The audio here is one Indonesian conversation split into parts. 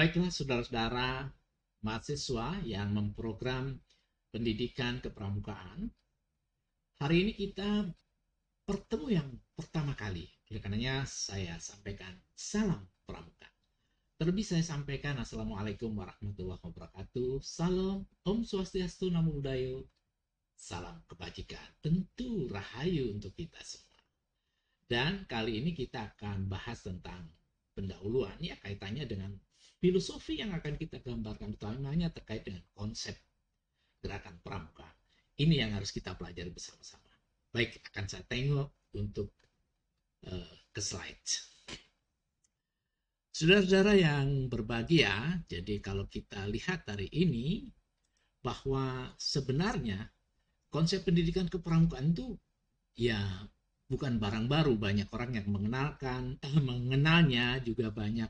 Baiklah saudara-saudara mahasiswa yang memprogram pendidikan kepramukaan, hari ini kita bertemu yang pertama kali. Oleh karenanya saya sampaikan salam pramuka. Terlebih saya sampaikan Assalamualaikum warahmatullahi wabarakatuh. Salam, Om Swastiastu, Namo Buddhaya, salam kebajikan. Tentu rahayu untuk kita semua. Dan kali ini kita akan bahas tentang pendahuluan, ya kaitannya dengan filosofi yang akan kita gambarkan, utamanya terkait dengan konsep gerakan pramuka. Ini yang harus kita pelajari bersama-sama. Baik, akan saya tengok untuk ke slide. Saudara-saudara yang berbahagia, jadi kalau kita lihat hari ini bahwa sebenarnya konsep pendidikan kepramukaan itu ya bukan barang baru. Banyak orang yang mengenalnya, juga banyak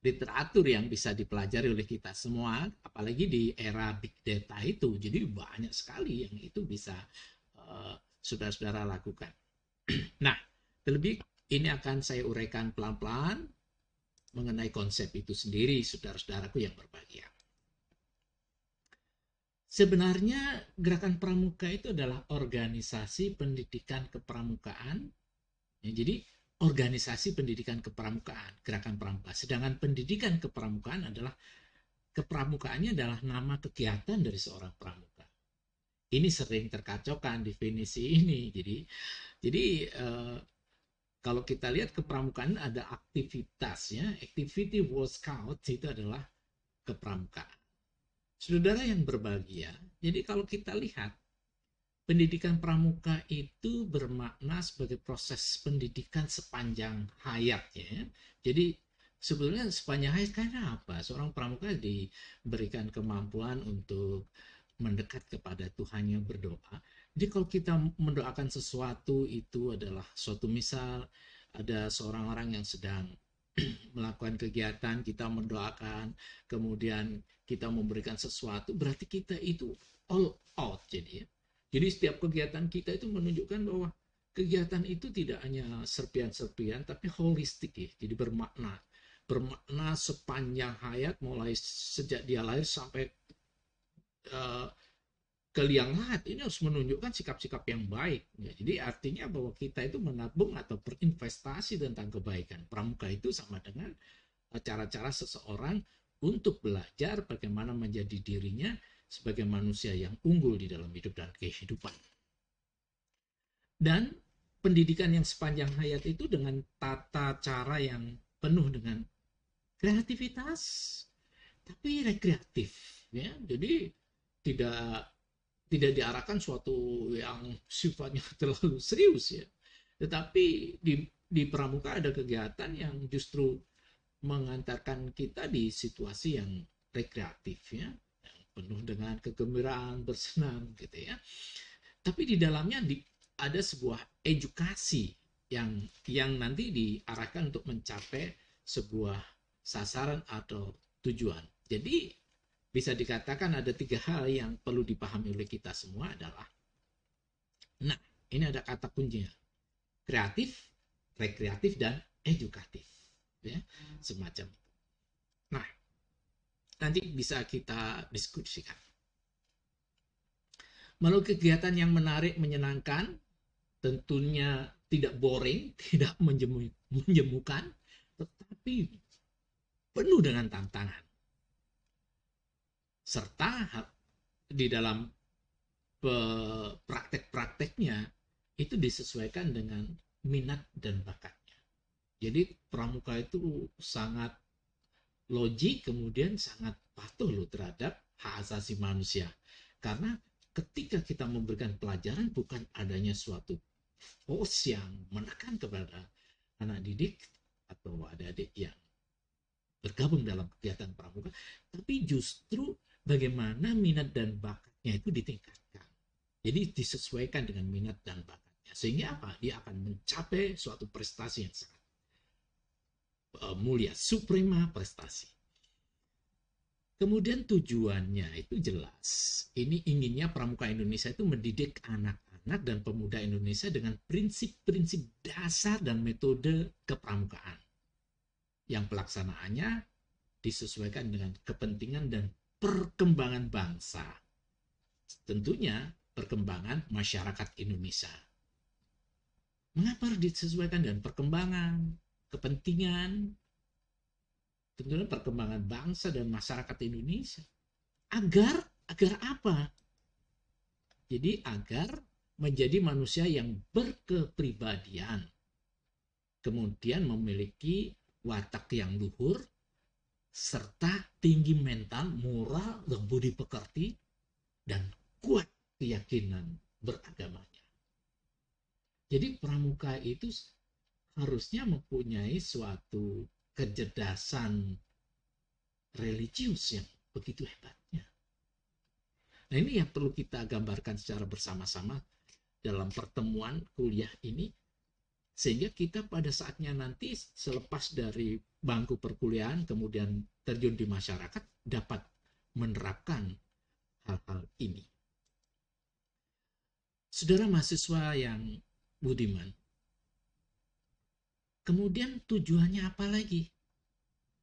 literatur yang bisa dipelajari oleh kita semua, apalagi di era big data itu. Jadi banyak sekali yang itu bisa saudara-saudara lakukan. Nah, terlebih ini akan saya uraikan pelan-pelan mengenai konsep itu sendiri, saudara-saudaraku yang berbahagia. Sebenarnya gerakan pramuka itu adalah organisasi pendidikan kepramukaan. Ya, jadi organisasi pendidikan kepramukaan, gerakan pramuka. Sedangkan pendidikan kepramukaan adalah kepramukaannya adalah nama kegiatan dari seorang pramuka. Ini sering terkacaukan definisi ini. Jadi kalau kita lihat kepramukaan ada aktivitasnya, activity World Scout itu adalah kepramukaan. Saudara yang berbahagia, jadi kalau kita lihat pendidikan pramuka itu bermakna sebagai proses pendidikan sepanjang hayatnya. Jadi sebetulnya sepanjang hayat karena apa? Seorang pramuka diberikan kemampuan untuk mendekat kepada Tuhannya, berdoa. Jadi kalau kita mendoakan sesuatu itu adalah suatu, misal ada seorang orang yang sedang melakukan kegiatan, kita mendoakan, kemudian kita memberikan sesuatu, berarti kita itu all out. Jadi setiap kegiatan kita itu menunjukkan bahwa kegiatan itu tidak hanya serpian-serpian, tapi holistik ya. Jadi bermakna sepanjang hayat, mulai sejak dia lahir sampai uh, ke liang lahat. Ini harus menunjukkan sikap-sikap yang baik. Ya, jadi artinya bahwa kita itu menabung atau berinvestasi tentang kebaikan. Pramuka itu sama dengan cara-cara seseorang untuk belajar bagaimana menjadi dirinya sebagai manusia yang unggul di dalam hidup dan kehidupan. Dan pendidikan yang sepanjang hayat itu dengan tata cara yang penuh dengan kreativitas, tapi rekreatif. Ya, jadi tidak tidak diarahkan suatu yang sifatnya terlalu serius ya. Tetapi di pramuka ada kegiatan yang justru mengantarkan kita di situasi yang rekreatif ya, yang penuh dengan kegembiraan, bersenang gitu ya. Tapi di dalamnya ada sebuah edukasi yang nanti diarahkan untuk mencapai sebuah sasaran atau tujuan. Jadi bisa dikatakan ada 3 hal yang perlu dipahami oleh kita semua adalah, nah ini ada kata kuncinya, kreatif, rekreatif, dan edukatif ya, semacam itu. Nah, nanti bisa kita diskusikan. Melalui kegiatan yang menarik, menyenangkan, tentunya tidak boring, tidak menjemukan, tetapi penuh dengan tantangan. Serta di dalam praktek-prakteknya itu disesuaikan dengan minat dan bakatnya. Jadi pramuka itu sangat logik, kemudian sangat patuh loh terhadap hak asasi manusia. Karena ketika kita memberikan pelajaran bukan adanya suatu force yang menekan kepada anak didik atau adik-adik yang bergabung dalam kegiatan pramuka, tapi justru bagaimana minat dan bakatnya itu ditingkatkan. Jadi disesuaikan dengan minat dan bakatnya. Sehingga apa? Dia akan mencapai suatu prestasi yang sangat mulia, suprema prestasi. Kemudian tujuannya itu jelas. Ini inginnya pramuka Indonesia itu mendidik anak-anak dan pemuda Indonesia dengan prinsip-prinsip dasar dan metode kepramukaan, yang pelaksanaannya disesuaikan dengan kepentingan dan perkembangan bangsa. Tentunya perkembangan masyarakat Indonesia. Mengapa harus disesuaikan dengan perkembangan, kepentingan, tentunya perkembangan bangsa dan masyarakat Indonesia? Agar apa? Jadi agar menjadi manusia yang berkepribadian, kemudian memiliki watak yang luhur, serta tinggi mental, moral, dan budi pekerti, dan kuat keyakinan beragamanya. Jadi pramuka itu harusnya mempunyai suatu kecerdasan religius yang begitu hebatnya. Nah, ini yang perlu kita gambarkan secara bersama-sama dalam pertemuan kuliah ini, sehingga kita pada saatnya nanti selepas dari bangku perkuliahan kemudian terjun di masyarakat dapat menerapkan hal-hal ini. Saudara mahasiswa yang budiman, kemudian tujuannya apa lagi?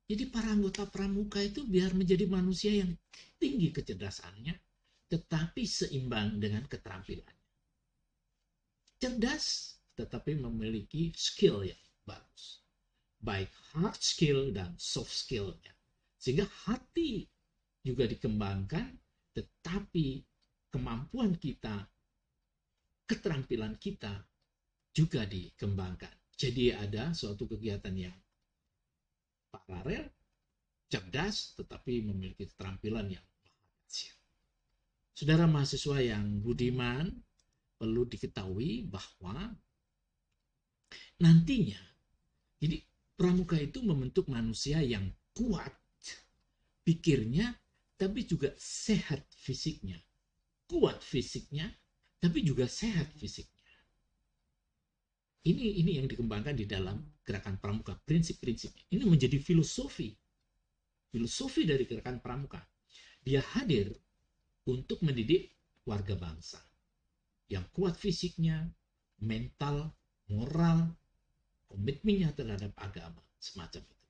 Jadi para anggota pramuka itu biar menjadi manusia yang tinggi kecerdasannya, tetapi seimbang dengan keterampilannya. Cerdas, tetapi memiliki skill yang bagus. Baik hard skill dan soft skill-nya. Sehingga hati juga dikembangkan, tetapi kemampuan kita, keterampilan kita juga dikembangkan. Jadi ada suatu kegiatan yang paralel, cerdas, tetapi memiliki keterampilan yang maha. Saudara mahasiswa yang budiman, perlu diketahui bahwa nantinya, jadi pramuka itu membentuk manusia yang kuat pikirnya, tapi juga sehat fisiknya. Kuat fisiknya, tapi juga sehat fisiknya. Ini yang dikembangkan di dalam gerakan pramuka, prinsip-prinsipnya. Ini menjadi filosofi dari gerakan pramuka. Dia hadir untuk mendidik warga bangsa yang kuat fisiknya, mental, moral, komitmennya terhadap agama, semacam itu.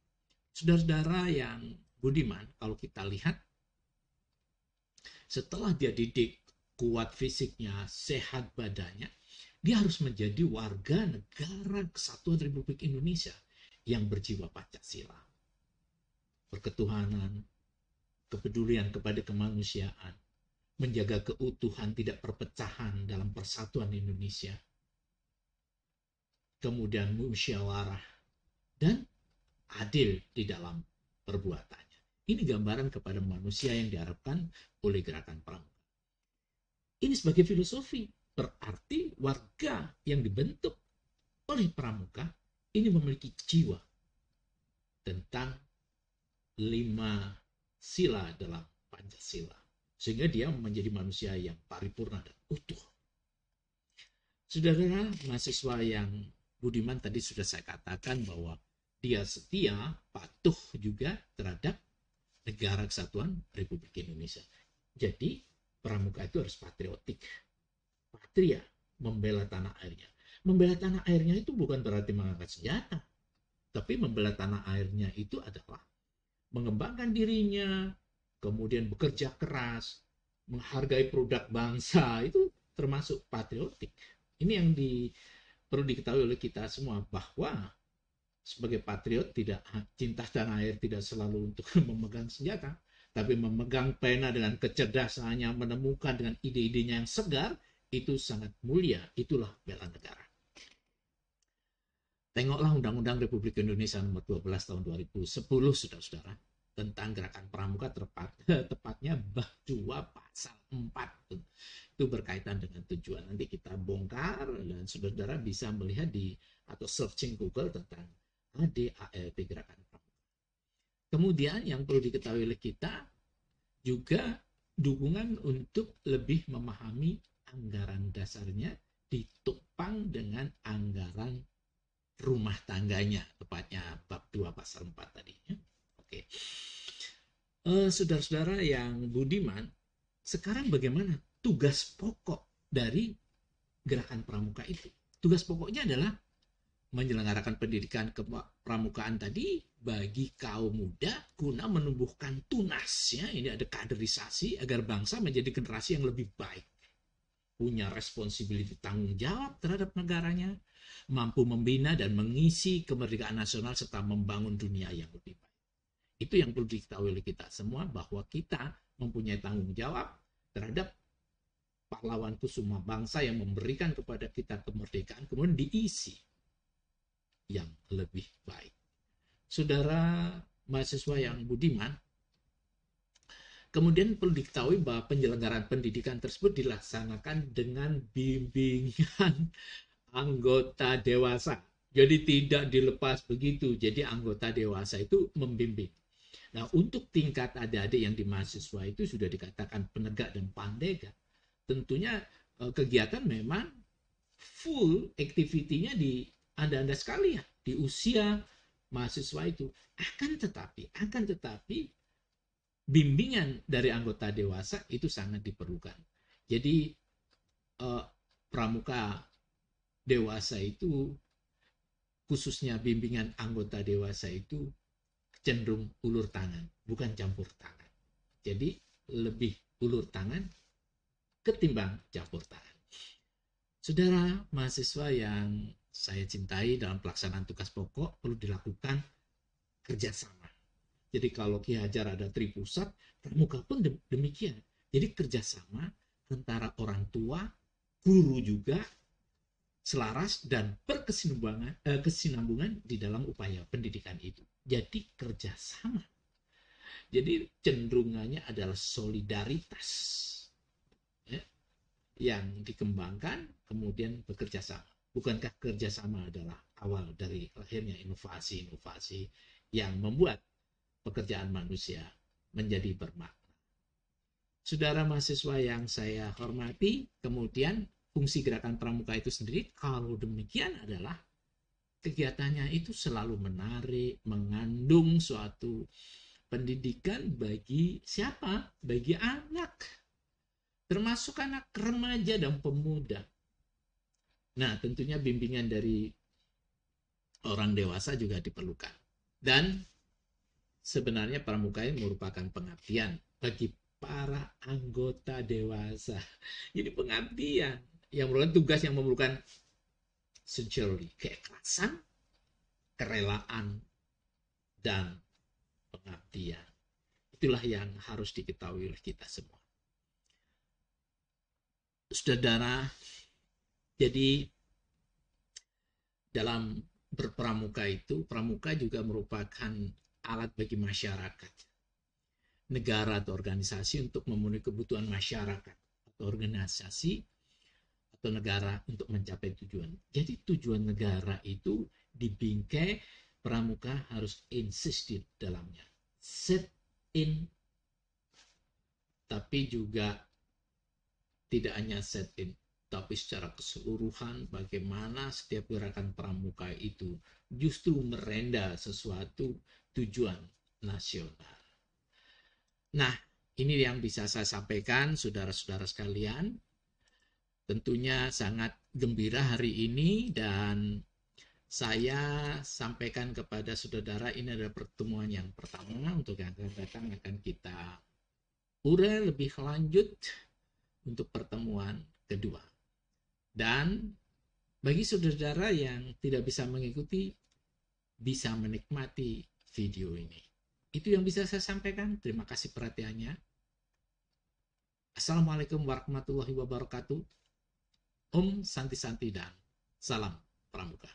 Saudara-saudara yang budiman, kalau kita lihat, setelah dia didik, kuat fisiknya, sehat badannya, dia harus menjadi warga negara Kesatuan Republik Indonesia yang berjiwa Pancasila. Perketuhanan, kepedulian kepada kemanusiaan, menjaga keutuhan tidak perpecahan dalam persatuan Indonesia, kemudian musyawarah, dan adil di dalam perbuatannya. Ini gambaran kepada manusia yang diharapkan oleh gerakan pramuka. Ini sebagai filosofi, berarti warga yang dibentuk oleh pramuka ini memiliki jiwa tentang 5 sila dalam Pancasila, sehingga dia menjadi manusia yang paripurna dan utuh. Saudara mahasiswa yang budiman, tadi sudah saya katakan bahwa dia setia, patuh juga terhadap negara kesatuan Republik Indonesia. Jadi pramuka itu harus patriotik. Patria, membela tanah airnya. Membela tanah airnya itu bukan berarti mengangkat senjata, tapi membela tanah airnya itu adalah mengembangkan dirinya, kemudian bekerja keras, menghargai produk bangsa, itu termasuk patriotik. Ini yang perlu diketahui oleh kita semua, bahwa sebagai patriot tidak cinta tanah air tidak selalu untuk memegang senjata, tapi memegang pena dengan kecerdasannya, menemukan dengan ide-idenya yang segar, itu sangat mulia. Itulah bela negara. Tengoklah Undang-Undang Republik Indonesia nomor 12 tahun 2010, saudara-saudara, tentang gerakan pramuka, tepatnya bab 2 pasal 4. Itu berkaitan dengan tujuan. Nanti kita bongkar dan saudara-saudara bisa melihat atau searching Google tentang ADART, gerakan pramuka. Kemudian yang perlu diketahui oleh kita juga dukungan untuk lebih memahami anggaran dasarnya ditopang dengan anggaran rumah tangganya, tepatnya bab 2 pasal 4 tadinya. Oke. Saudara-saudara yang budiman, sekarang bagaimana tugas pokok dari gerakan pramuka itu? Tugas pokoknya adalah menyelenggarakan pendidikan kepramukaan tadi bagi kaum muda guna menumbuhkan tunasnya, ini ada kaderisasi agar bangsa menjadi generasi yang lebih baik, punya responsibility tanggung jawab terhadap negaranya, mampu membina dan mengisi kemerdekaan nasional serta membangun dunia yang lebih baik. Itu yang perlu diketahui oleh kita semua, bahwa kita mempunyai tanggung jawab terhadap pahlawan kusuma bangsa yang memberikan kepada kita kemerdekaan, kemudian diisi yang lebih baik. Saudara mahasiswa yang budiman, kemudian perlu diketahui bahwa penyelenggaraan pendidikan tersebut dilaksanakan dengan bimbingan anggota dewasa. Jadi tidak dilepas begitu. Jadi anggota dewasa itu membimbing. Nah, untuk tingkat adik-adik yang di mahasiswa itu sudah dikatakan penegak dan pandega. Tentunya kegiatan memang full activity-nya di Anda-Anda sekalian di usia mahasiswa itu. Akan tetapi bimbingan dari anggota dewasa itu sangat diperlukan. Jadi pramuka dewasa itu, khususnya bimbingan anggota dewasa itu cenderung ulur tangan, bukan campur tangan. Jadi lebih ulur tangan ketimbang campur tangan. Saudara mahasiswa yang saya cintai, dalam pelaksanaan tugas pokok perlu dilakukan kerjasama. Jadi kalau Ki Hajar ada Tripusat, pramuka pun demikian. Jadi kerjasama antara orang tua, guru juga, selaras dan berkesinambungan di dalam upaya pendidikan itu. Jadi kerjasama. Jadi cenderungannya adalah solidaritas, ya, yang dikembangkan kemudian bekerja sama. Bukankah kerjasama adalah awal dari lahirnya inovasi-inovasi yang membuat pekerjaan manusia menjadi bermakna. Saudara mahasiswa yang saya hormati, kemudian fungsi gerakan pramuka itu sendiri, kalau demikian adalah kegiatannya itu selalu menarik, mengandung suatu pendidikan bagi siapa? Bagi anak, termasuk anak remaja dan pemuda. Nah, tentunya bimbingan dari orang dewasa juga diperlukan. Dan sebenarnya pramuka ini merupakan pengabdian bagi para anggota dewasa. Ini pengabdian yang merupakan tugas yang memerlukan sincerity, keikhlasan, kerelaan, dan pengabdian. Itulah yang harus diketahui oleh kita semua. Saudara, jadi dalam berpramuka itu, pramuka juga merupakan alat bagi masyarakat, negara atau organisasi untuk memenuhi kebutuhan masyarakat atau organisasi atau negara untuk mencapai tujuan. Jadi tujuan negara itu dibingkai, pramuka harus insist di dalamnya. Set in, tapi juga tidak hanya set in, tapi secara keseluruhan bagaimana setiap gerakan pramuka itu justru merenda sesuatu tujuan nasional. Nah, ini yang bisa saya sampaikan, saudara-saudara sekalian. Tentunya sangat gembira hari ini, dan saya sampaikan kepada saudara, ini adalah pertemuan yang pertama. Untuk yang akan datang akan kita urai lebih lanjut untuk pertemuan kedua. Dan bagi saudara yang tidak bisa mengikuti, bisa menikmati video ini. Itu yang bisa saya sampaikan. Terima kasih perhatiannya. Assalamualaikum warahmatullahi wabarakatuh. Om Santi Santi dan salam pramuka.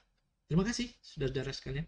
Terima kasih saudara-saudara sekalian.